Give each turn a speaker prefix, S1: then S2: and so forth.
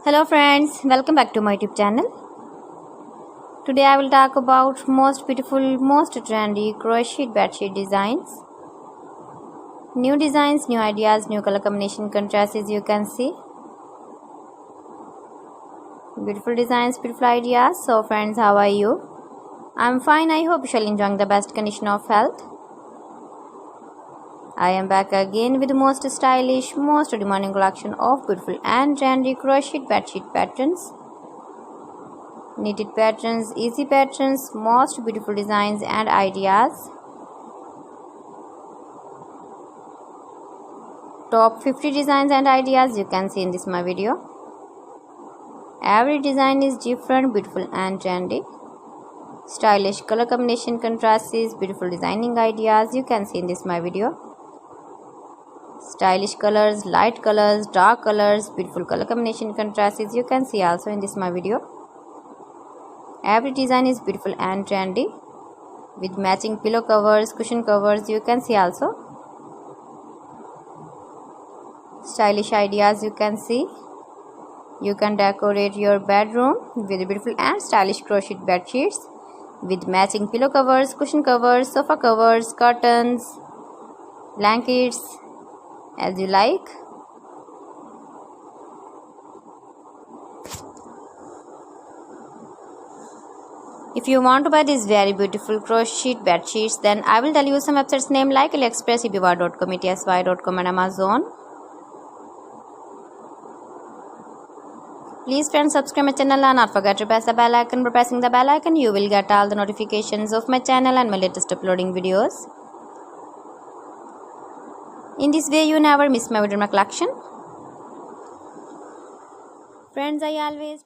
S1: Hello friends, welcome back to my YouTube channel. Today I will talk about most beautiful, most trendy crochet bedsheet designs. New designs, new ideas, new color combination contrasts, as you can see. Beautiful designs, beautiful ideas. So friends, how are you? I'm fine. I hope you shall enjoy the best condition of health. I am back again with the most stylish, most demanding collection of beautiful and trendy crochet bedsheet patterns. Knitted patterns, easy patterns, most beautiful designs and ideas. Top 50 designs and ideas you can see in this my video. Every design is different, beautiful and trendy. Stylish color combination contrasts, beautiful designing ideas you can see in this my video. Stylish colors, light colors, dark colors, beautiful color combination contrasts you can see also in this my video. Every design is beautiful and trendy with matching pillow covers, cushion covers you can see also. Stylish ideas you can see. You can decorate your bedroom with beautiful and stylish crochet bed sheets with matching pillow covers, cushion covers, sofa covers, curtains, blankets, as you like. If you want to buy these very beautiful crochet bed sheets, then I will tell you some websites name like AliExpress, eBay.com, ETSY.com and Amazon. Please friends, subscribe my channel and not forget to press the bell icon. By pressing the bell icon, you will get all the notifications of my channel and my latest uploading videos. In this way, you never miss my video in my collection. Friends, I always